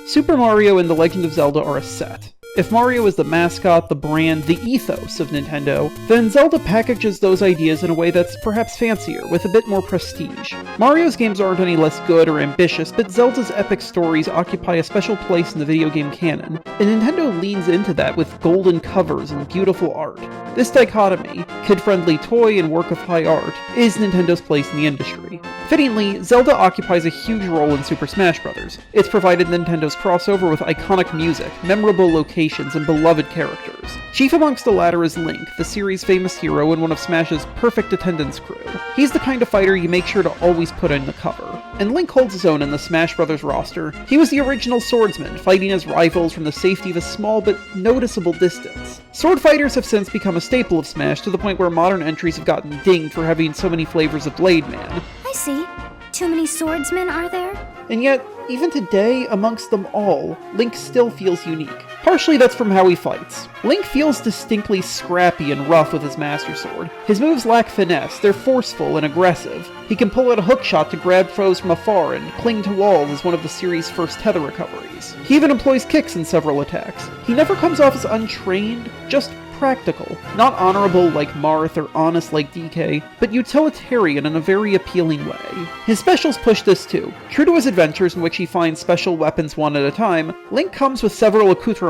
Super Mario and The Legend of Zelda are a set. If Mario is the mascot, the brand, the ethos of Nintendo, then Zelda packages those ideas in a way that's perhaps fancier, with a bit more prestige. Mario's games aren't any less good or ambitious, but Zelda's epic stories occupy a special place in the video game canon, and Nintendo leans into that with golden covers and beautiful art. This dichotomy, kid-friendly toy and work of high art, is Nintendo's place in the industry. Fittingly, Zelda occupies a huge role in Super Smash Bros. It's provided Nintendo's crossover with iconic music, memorable locations, and beloved characters. Chief amongst the latter is Link, the series' famous hero and one of Smash's perfect attendance crew. He's the kind of fighter you make sure to always put in the cover. And Link holds his own in the Smash Bros. Roster. He was the original swordsman, fighting his rivals from the safety of a small but noticeable distance. Sword fighters have since become a staple of Smash, to the point where modern entries have gotten dinged for having so many flavors of Blade Man. I see. Too many swordsmen, are there? And yet, even today, amongst them all, Link still feels unique. Partially that's from how he fights. Link feels distinctly scrappy and rough with his Master Sword. His moves lack finesse, they're forceful and aggressive. He can pull out a hookshot to grab foes from afar and cling to walls as one of the series' first tether recoveries. He even employs kicks in several attacks. He never comes off as untrained, just practical. Not honorable like Marth or honest like DK, but utilitarian in a very appealing way. His specials push this too. True to his adventures in which he finds special weapons one at a time, Link comes with several accoutrements.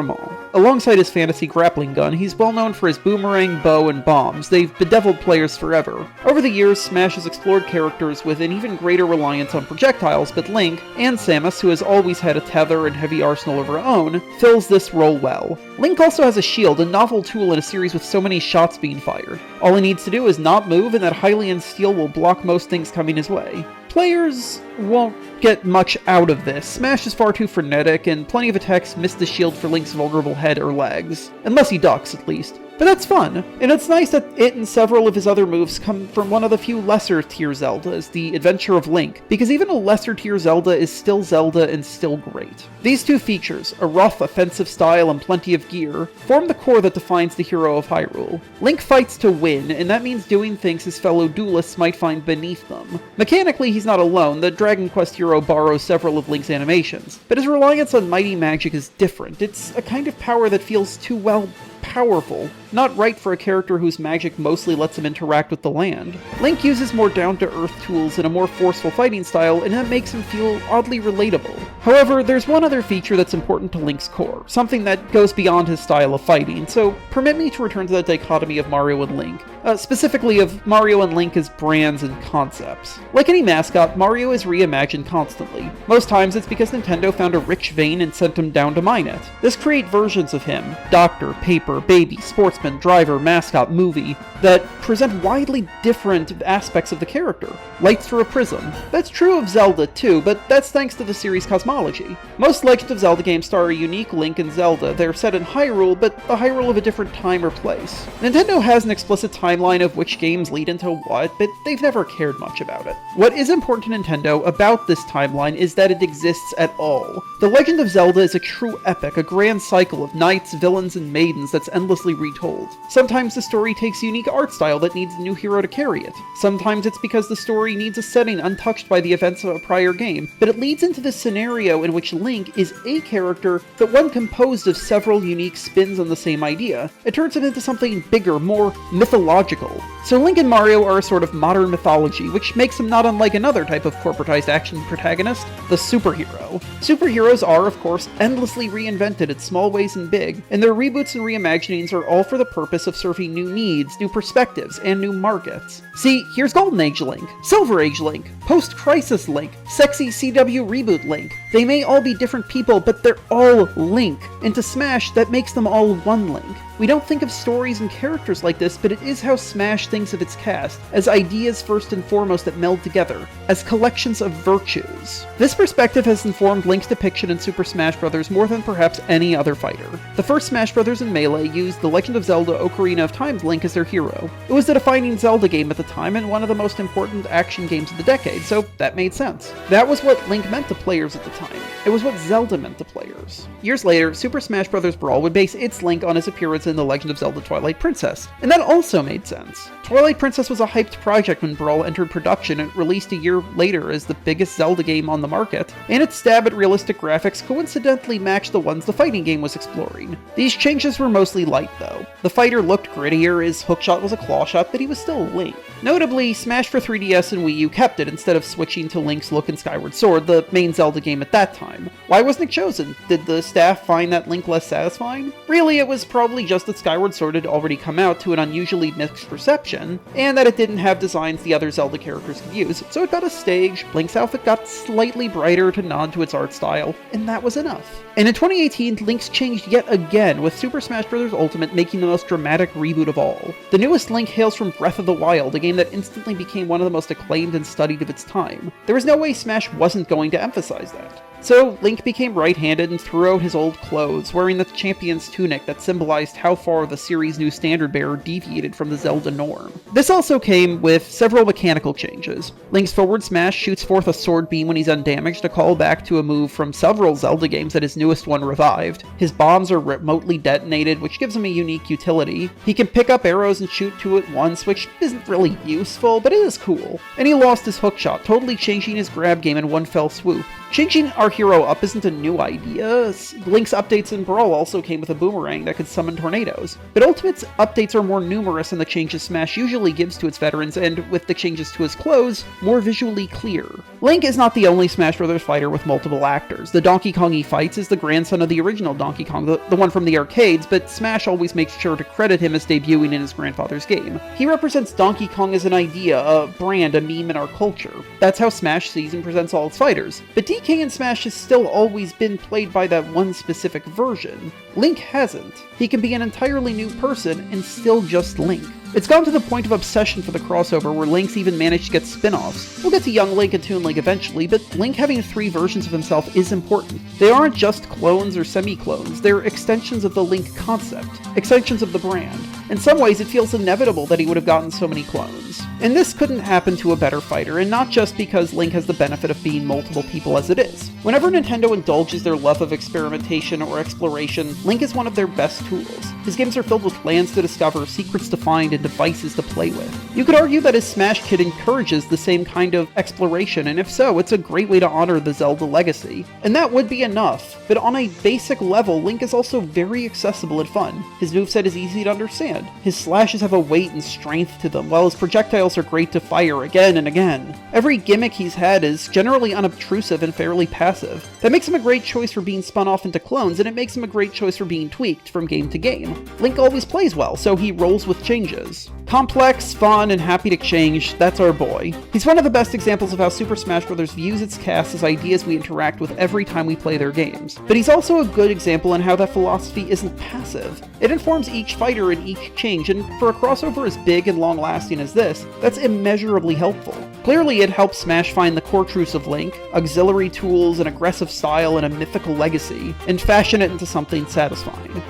Alongside his fantasy grappling gun, he's well known for his boomerang, bow, and bombs. They've bedeviled players forever. Over the years, Smash has explored characters with an even greater reliance on projectiles, but Link, and Samus, who has always had a tether and heavy arsenal of her own, fills this role well. Link also has a shield, a novel tool in a series with so many shots being fired. All he needs to do is not move, and that Hylian steel will block most things coming his way. Players won't get much out of this. Smash is far too frenetic, and plenty of attacks miss the shield for Link's vulnerable head or legs. Unless he ducks, at least. But that's fun, and it's nice that it and several of his other moves come from one of the few lesser-tier Zeldas, the Adventure of Link, because even a lesser-tier Zelda is still Zelda and still great. These two features, a rough, offensive style and plenty of gear, form the core that defines the hero of Hyrule. Link fights to win, and that means doing things his fellow duelists might find beneath them. Mechanically, he's not alone. The Dragon Quest hero borrows several of Link's animations, but his reliance on mighty magic is different. It's a kind of power that feels too, well, powerful. Not right for a character whose magic mostly lets him interact with the land. Link uses more down-to-earth tools and a more forceful fighting style, and that makes him feel oddly relatable. However, there's one other feature that's important to Link's core, something that goes beyond his style of fighting, so permit me to return to that dichotomy of Mario and Link. Specifically of Mario and Link as brands and concepts. Like any mascot, Mario is reimagined constantly. Most times it's because Nintendo found a rich vein and sent him down to mine it. This creates versions of him, doctor, paper, baby, sportsman, driver, mascot, movie, that present widely different aspects of the character. Light through a prism. That's true of Zelda too, but that's thanks to the series' cosmology. Most Legend of Zelda games star a unique Link and Zelda. They're set in Hyrule, but the Hyrule of a different time or place. Nintendo has an explicit timeline of which games lead into what, but they've never cared much about it. What is important to Nintendo about this timeline is that it exists at all. The Legend of Zelda is a true epic, a grand cycle of knights, villains, and maidens that's endlessly retold. Sometimes the story takes a unique art style that needs a new hero to carry it. Sometimes it's because the story needs a setting untouched by the events of a prior game, but it leads into this scenario in which Link is a character, but one composed of several unique spins on the same idea. It turns it into something bigger, more mythological. So Link and Mario are a sort of modern mythology, which makes them not unlike another type of corporatized action protagonist, the superhero. Superheroes are, of course, endlessly reinvented in small ways and big, and their reboots and reimaginings are all for the purpose of serving new needs, new perspectives, and new markets. See, here's Golden Age Link, Silver Age Link, Post-Crisis Link, Sexy CW Reboot Link. They may all be different people, but they're all Link. And to Smash, that makes them all one Link. We don't think of stories and characters like this, but it is how Smash thinks of its cast, as ideas first and foremost that meld together, as collections of virtues. This perspective has informed Link's depiction in Super Smash Bros. More than perhaps any other fighter. The first Smash Bros. In Melee used The Legend of Zelda Ocarina of Time's Link as their hero. It was the defining Zelda game at the time and one of the most important action games of the decade, so that made sense. That was what Link meant to players at the time. It was what Zelda meant to players. Years later, Super Smash Bros. Brawl would base its Link on his appearance in The Legend of Zelda Twilight Princess, and that also made sense. Twilight Princess was a hyped project when Brawl entered production and released a year later as the biggest Zelda game on the market, and its stab at realistic graphics coincidentally matched the ones the fighting game was exploring. These changes were mostly light though. The fighter looked grittier, his hookshot was a claw shot, but he was still Link. Notably, Smash for 3DS and Wii U kept it instead of switching to Link's look in Skyward Sword, the main Zelda game at that time. Why wasn't it chosen? Did the staff find that Link less satisfying? Really, it was probably just that Skyward Sword had already come out to an unusually mixed reception, and that it didn't have designs the other Zelda characters could use, so it got a stage, Link's outfit got slightly brighter to nod to its art style, and that was enough. And in 2018, Link's changed yet again, with Super Smash Bros. Ultimate making the most dramatic reboot of all. The newest Link hails from Breath of the Wild, a game that instantly became one of the most acclaimed and studied of its time. There was no way Smash wasn't going to emphasize that. So, Link became right-handed and threw out his old clothes, wearing the champion's tunic that symbolized how far the series' new standard-bearer deviated from the Zelda norm. This also came with several mechanical changes. Link's forward smash shoots forth a sword beam when he's undamaged, a callback to a move from several Zelda games that his newest one revived. His bombs are remotely detonated, which gives him a unique utility. He can pick up arrows and shoot two at once, which isn't really useful, but it is cool. And he lost his hookshot, totally changing his grab game in one fell swoop. Changing our hero up isn't a new idea. Link's updates in Brawl also came with a boomerang that could summon tornadoes. But Ultimate's updates are more numerous than the changes Smash usually gives to its veterans, and with the changes to his clothes, more visually clear. Link is not the only Smash Bros. Fighter with multiple actors. The Donkey Kong he fights is the grandson of the original Donkey Kong, the one from the arcades, but Smash always makes sure to credit him as debuting in his grandfather's game. He represents Donkey Kong as an idea, a brand, a meme in our culture. That's how Smash sees and presents all its fighters. But DK in Smash has still always been played by that one specific version. Link hasn't. He can be an entirely new person and still just Link. It's gone to the point of obsession for the crossover where Link's even managed to get spin-offs. We'll get to Young Link and Toon Link eventually, but Link having 3 versions of himself is important. They aren't just clones or semi-clones, they're extensions of the Link concept, extensions of the brand. In some ways, it feels inevitable that he would have gotten so many clones. And this couldn't happen to a better fighter, and not just because Link has the benefit of being multiple people as it is. Whenever Nintendo indulges their love of experimentation or exploration, Link is one of their best tools. His games are filled with lands to discover, secrets to find, and devices to play with. You could argue that his Smash kit encourages the same kind of exploration, and if so, it's a great way to honor the Zelda legacy. And that would be enough, but on a basic level, Link is also very accessible and fun. His moveset is easy to understand. His slashes have a weight and strength to them, while his projectiles are great to fire again and again. Every gimmick he's had is generally unobtrusive and fairly passive. That makes him a great choice for being spun off into clones, and it makes him a great choice for being tweaked from game to game. Link always plays well, so he rolls with changes. Complex, fun, and happy to change, that's our boy. He's one of the best examples of how Super Smash Bros. Views its cast as ideas we interact with every time we play their games. But he's also a good example in how that philosophy isn't passive. It informs each fighter in each change, and for a crossover as big and long-lasting as this, that's immeasurably helpful. Clearly, it helps Smash find the core truths of Link, auxiliary tools, an aggressive style, and a mythical legacy, and fashion it into something satisfying.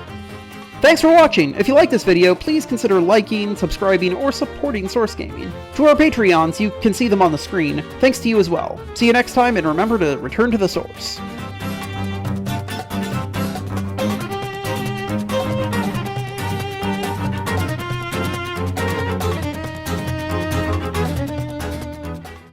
Thanks for watching! If you like this video, please consider liking, subscribing, or supporting Source Gaming. To our Patreons, you can see them on the screen. Thanks to you as well. See you next time, and remember to return to the source.